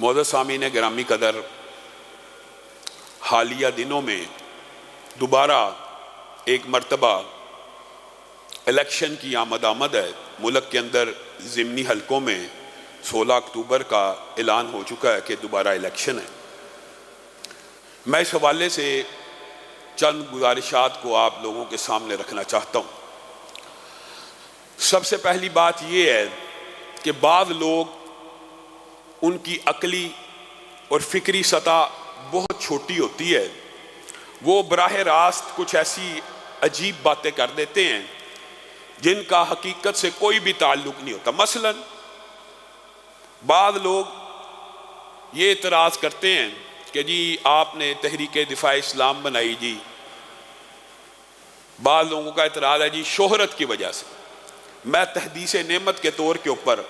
معزز سامعین گرامی قدر، حالیہ دنوں میں دوبارہ ایک مرتبہ الیکشن کی آمد ہے۔ ملک کے اندر ضمنی حلقوں میں 16 اکتوبر کا اعلان ہو چکا ہے کہ دوبارہ الیکشن ہے۔ میں اس حوالے سے چند گزارشات کو آپ لوگوں کے سامنے رکھنا چاہتا ہوں۔ سب سے پہلی بات یہ ہے کہ بعض لوگ ان کی عقلی اور فکری سطح بہت چھوٹی ہوتی ہے، وہ براہ راست کچھ ایسی عجیب باتیں کر دیتے ہیں جن کا حقیقت سے کوئی بھی تعلق نہیں ہوتا۔ مثلا بعض لوگ یہ اعتراض کرتے ہیں کہ جی آپ نے تحریک دفاع اسلام بنائی، جی بعض لوگوں کا اعتراض ہے جی شہرت کی وجہ سے۔ میں تحدیث نعمت کے طور کے اوپر،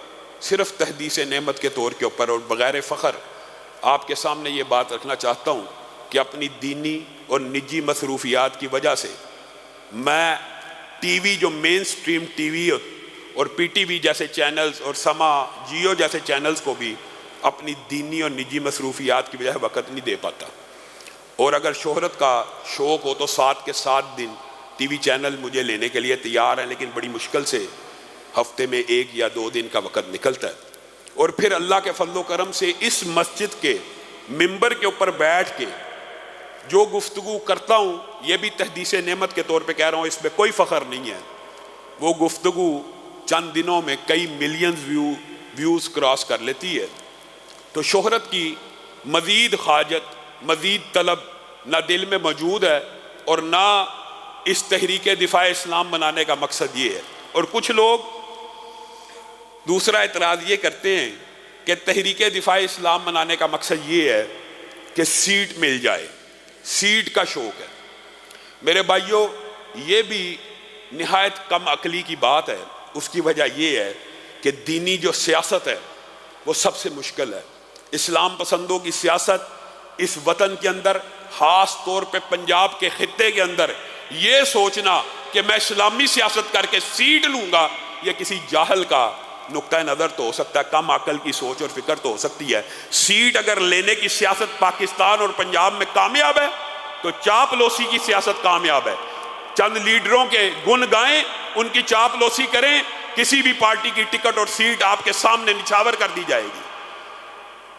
صرف تحدیث نعمت کے طور کے اوپر اور بغیر فخر آپ کے سامنے یہ بات رکھنا چاہتا ہوں کہ اپنی دینی اور نجی مصروفیات کی وجہ سے میں ٹی وی، جو مین سٹریم ٹی وی اور پی ٹی وی جیسے چینلز اور سما جیو جیسے چینلز کو بھی اپنی دینی اور نجی مصروفیات کی وجہ سے وقت نہیں دے پاتا، اور اگر شہرت کا شوق ہو تو 7 کے 7 دن ٹی وی چینل مجھے لینے کے لیے تیار ہیں، لیکن بڑی مشکل سے ہفتے میں 1 یا 2 دن کا وقت نکلتا ہے۔ اور پھر اللہ کے فضل و کرم سے اس مسجد کے ممبر کے اوپر بیٹھ کے جو گفتگو کرتا ہوں، یہ بھی تحدیث نعمت کے طور پہ کہہ رہا ہوں، اس میں کوئی فخر نہیں ہے، وہ گفتگو چند دنوں میں کئی ملینز ویوز کراس کر لیتی ہے۔ تو شہرت کی مزید حاجت، مزید طلب نہ دل میں موجود ہے اور نہ اس تحریک دفاع اسلام بنانے کا مقصد یہ ہے۔ اور کچھ لوگ دوسرا اعتراض یہ کرتے ہیں کہ تحریک دفاع اسلام بنانے کا مقصد یہ ہے کہ سیٹ مل جائے، سیٹ کا شوق ہے۔ میرے بھائیوں، یہ بھی نہایت کم عقلی کی بات ہے۔ اس کی وجہ یہ ہے کہ دینی جو سیاست ہے وہ سب سے مشکل ہے۔ اسلام پسندوں کی سیاست اس وطن کے اندر، خاص طور پہ پنجاب کے خطے کے اندر، یہ سوچنا کہ میں اسلامی سیاست کر کے سیٹ لوں گا، یہ کسی جاہل کا نقطہ نظر تو ہو سکتا ہے، کم عقل کی سوچ اور فکر تو ہو سکتی ہے۔ سیٹ اگر لینے کی سیاست پاکستان اور پنجاب میں کامیاب ہے تو چاپلوسی کی سیاست کامیاب ہے۔ چند لیڈروں کے گن گائیں، ان کی چاپلوسی کریں، کسی بھی پارٹی کی ٹکٹ اور سیٹ آپ کے سامنے نچھاور کر دی جائے گی۔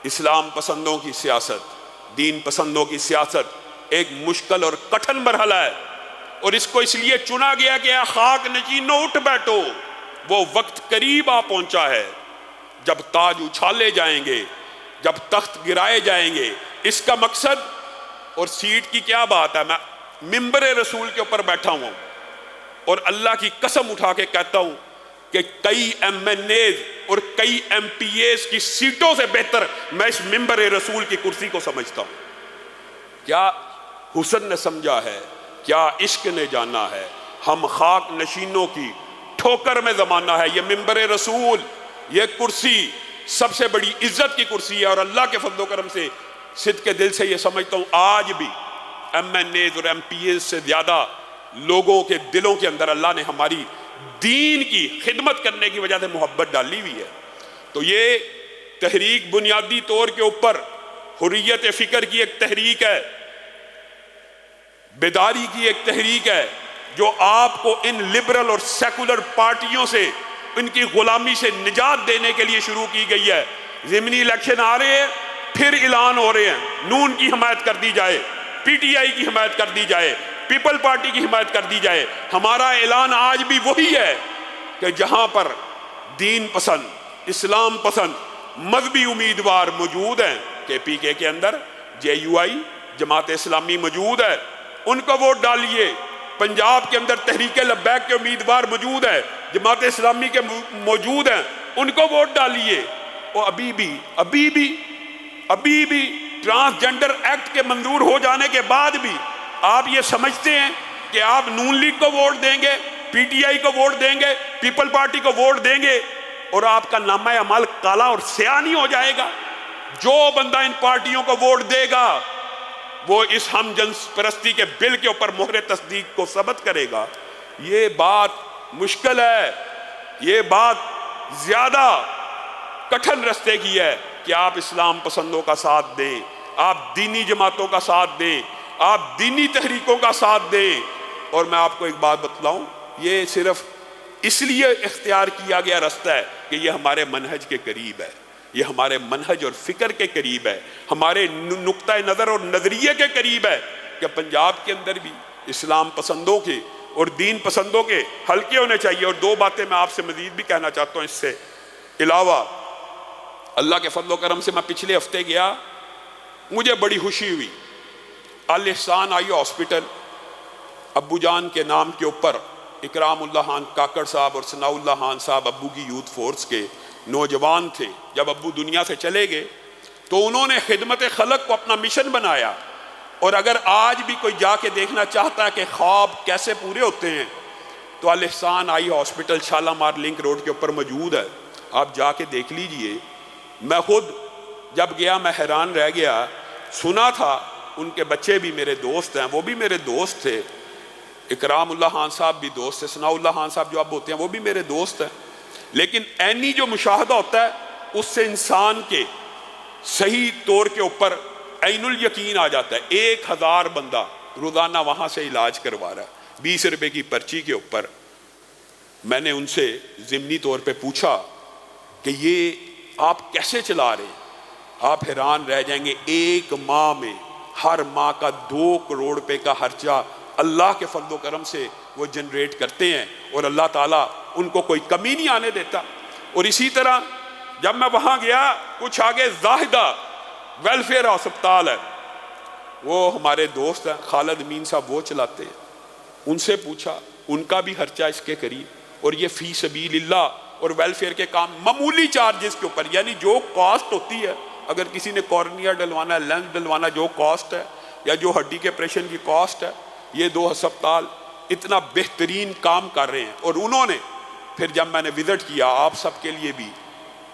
اسلام پسندوں کی سیاست، دین پسندوں کی سیاست ایک مشکل اور کٹھن مرحلہ ہے، اور اس کو اس لیے چنا گیا کہ اے خاک نشینو اٹھ بیٹھو، وہ وقت قریب آ پہنچا ہے جب تاج اچھالے جائیں گے، جب تخت گرائے جائیں گے۔ اس کا مقصد اور سیٹ کی کیا بات ہے، میں ممبر رسول کے اوپر بیٹھا ہوں اور اللہ کی قسم اٹھا کے کہتا ہوں کہ کئی ایم این ایز اور کئی ایم پی ایز کی سیٹوں سے بہتر میں اس ممبر رسول کی کرسی کو سمجھتا ہوں۔ کیا حسن نے سمجھا ہے، کیا عشق نے جانا ہے، ہم خاک نشینوں کی ٹھوکر میں زمانہ ہے۔ یہ ممبر رسول، یہ کرسی سب سے بڑی عزت کی کرسی ہے، اور اللہ کے فضل و کرم سے صدق کے دل سے یہ سمجھتا ہوں آج بھی ایم این ایز اور ایم پی ایز سے زیادہ لوگوں کے دلوں کے اندر اللہ نے ہماری دین کی خدمت کرنے کی وجہ سے محبت ڈالی ہوئی ہے۔ تو یہ تحریک بنیادی طور کے اوپر حریت فکر کی ایک تحریک ہے، بیداری کی ایک تحریک ہے، جو آپ کو ان لبرل اور سیکولر پارٹیوں سے، ان کی غلامی سے نجات دینے کے لیے شروع کی گئی ہے۔ ضمنی الیکشن آ رہے ہیں، پھر اعلان ہو رہے ہیں، نون کی حمایت کر دی جائے، پی ٹی آئی کی حمایت کر دی جائے، پیپل پارٹی کی حمایت کر دی جائے۔ ہمارا اعلان آج بھی وہی ہے کہ جہاں پر دین پسند، اسلام پسند مذہبی امیدوار موجود ہیں، کے پی کے اندر جے یو آئی، جماعت اسلامی موجود ہے، ان کو ووٹ ڈالیے۔ پنجاب کے اندر تحریک لبیک کے امیدوار موجود ہیں، جماعت اسلامی کے موجود ہیں، ان کو ووٹ ڈالیے۔ اور ابھی بھی ٹرانسجنڈر ایکٹ کے منظور ہو جانے کے بعد بھی آپ یہ سمجھتے ہیں کہ آپ نون لیگ کو ووٹ دیں گے، پی ٹی آئی کو ووٹ دیں گے، پیپل پارٹی کو ووٹ دیں گے اور آپ کا نامہ اعمال کالا اور سیاہ نہیں ہو جائے گا؟ جو بندہ ان پارٹیوں کو ووٹ دے گا وہ اس ہم جنس پرستی کے بل کے اوپر مہر تصدیق کو ثبت کرے گا۔ یہ بات مشکل ہے، یہ بات زیادہ کٹھن رستے کی ہے، کہ آپ اسلام پسندوں کا ساتھ دیں، آپ دینی جماعتوں کا ساتھ دیں، آپ دینی تحریکوں کا ساتھ دیں۔ اور میں آپ کو ایک بات بتلاؤں، یہ صرف اس لیے اختیار کیا گیا رستہ ہے کہ یہ ہمارے منہج کے قریب ہے، یہ ہمارے منہج اور فکر کے قریب ہے، ہمارے نقطہ نظر اور نظریے کے قریب ہے کہ پنجاب کے اندر بھی اسلام پسندوں کے اور دین پسندوں کے حلقے ہونے چاہیے۔ اور دو باتیں میں آپ سے مزید بھی کہنا چاہتا ہوں اس سے علاوہ۔ اللہ کے فضل و کرم سے میں پچھلے ہفتے گیا، مجھے بڑی خوشی ہوئی۔ الاحسان آئی ہاسپٹل، ابو جان کے نام کے اوپر اکرام اللہ خان کاکڑ صاحب اور ثناء اللہ خان صاحب ابو کی یوتھ فورس کے نوجوان تھے۔ جب ابو دنیا سے چلے گئے تو انہوں نے خدمت خلق کو اپنا مشن بنایا، اور اگر آج بھی کوئی جا کے دیکھنا چاہتا ہے کہ خواب کیسے پورے ہوتے ہیں تو الاحسان آئی ہاسپٹل شالامار لنک روڈ کے اوپر موجود ہے، آپ جا کے دیکھ لیجئے۔ میں خود جب گیا میں حیران رہ گیا، سنا تھا ان کے بچے بھی میرے دوست ہیں، وہ بھی میرے دوست تھے، اکرام اللہ خان صاحب بھی دوست تھے، ثناء اللہ خان صاحب جو اب ہوتے ہیں وہ بھی میرے دوست ہیں، لیکن عینی جو مشاہدہ ہوتا ہے اس سے انسان کے صحیح طور کے اوپر عین الیقین آ جاتا ہے۔ 1000 بندہ روزانہ وہاں سے علاج کروا رہا ہے 20 روپے کی پرچی کے اوپر۔ میں نے ان سے ضمنی طور پہ پوچھا کہ یہ آپ کیسے چلا رہے ہیں؟ آپ حیران رہ جائیں گے، ایک ماہ میں ہر ماہ کا 2 کروڑ روپے کا خرچہ اللہ کے فضل و کرم سے وہ جنریٹ کرتے ہیں، اور اللہ تعالیٰ ان کو کوئی کمی نہیں آنے دیتا۔ اور اسی طرح جب میں وہاں گیا، کچھ آگے زاہدہ ویلفیئر ہسپتال ہے، وہ ہمارے دوست ہیں خالد امین صاحب، وہ چلاتے ہیں۔ ان سے پوچھا، ان کا بھی خرچہ اس کے قریب، اور یہ فی سبیل اللہ اور ویلفیئر کے کام معمولی چارجز کے اوپر، یعنی جو کاسٹ ہوتی ہے، اگر کسی نے کارنیا ڈلوانا ہے، لینس ڈلوانا، جو کاسٹ ہے، یا جو ہڈی کے آپریشن کی کاسٹ ہے، یہ 2 ہسپتال اتنا بہترین کام کر رہے ہیں۔ اور انہوں نے پھر جب میں نے وزٹ کیا، آپ سب کے لیے بھی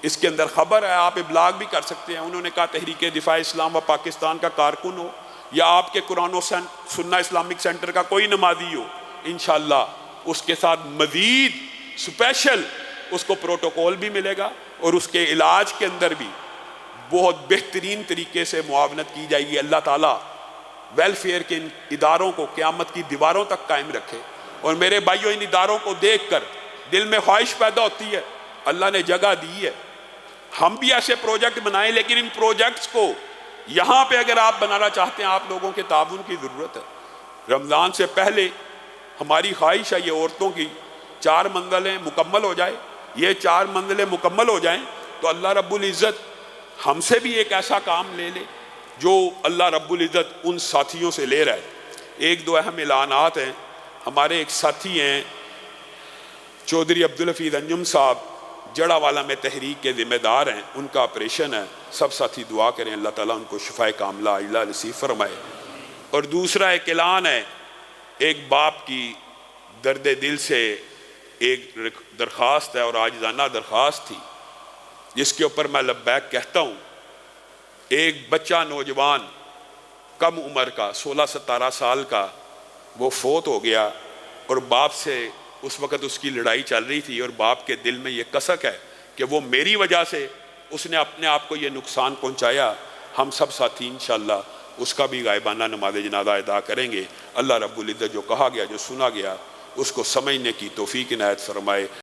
اس کے اندر خبر ہے، آپ ابلاغ بھی کر سکتے ہیں، انہوں نے کہا تحریک دفاع اسلام و پاکستان کا کارکن ہو یا آپ کے قرآن و سنہ اسلامک سینٹر کا کوئی نمازی ہو، انشاءاللہ اس کے ساتھ مزید سپیشل اس کو پروٹوکول بھی ملے گا، اور اس کے علاج کے اندر بھی بہت بہترین طریقے سے معاونت کی جائے گی۔ اللہ تعالیٰ ویلفیئر کے ان اداروں کو قیامت کی دیواروں تک قائم رکھے۔ اور میرے بھائیوں، ان اداروں کو دیکھ کر دل میں خواہش پیدا ہوتی ہے، اللہ نے جگہ دی ہے، ہم بھی ایسے پروجیکٹ بنائیں، لیکن ان پروجیکٹس کو یہاں پہ اگر آپ بنانا چاہتے ہیں، آپ لوگوں کے تعاون کی ضرورت ہے۔ رمضان سے پہلے ہماری خواہش ہے یہ عورتوں کی 4 منزلیں مکمل ہو جائے، یہ 4 منزلیں مکمل ہو جائیں تو اللہ رب العزت ہم سے بھی ایک ایسا کام لے لے جو اللہ رب العزت ان ساتھیوں سے لے رہا ہے۔ 1-2 اہم اعلانات ہیں۔ ہمارے ایک ساتھی ہیں چودھری عبدالحفیظ انجم صاحب، جڑا والا میں تحریک کے ذمہ دار ہیں، ان کا آپریشن ہے، سب ساتھی دعا کریں اللہ تعالیٰ ان کو شفائے کاملہ عاجلہ نصیب فرمائے۔ اور دوسرا ایک اعلان ہے، ایک باپ کی درد دل سے ایک درخواست ہے، اور عاجزانہ درخواست تھی، جس کے اوپر میں لبیک کہتا ہوں۔ ایک بچہ نوجوان کم عمر کا 16-17 سال کا وہ فوت ہو گیا، اور باپ سے اس وقت اس کی لڑائی چل رہی تھی، اور باپ کے دل میں یہ کسک ہے کہ وہ میری وجہ سے اس نے اپنے آپ کو یہ نقصان پہنچایا۔ ہم سب ساتھی انشاءاللہ اس کا بھی غائبانہ نماز جنازہ ادا کریں گے۔ اللہ رب العزت جو کہا گیا، جو سنا گیا، اس کو سمجھنے کی توفیق عنایت فرمائے۔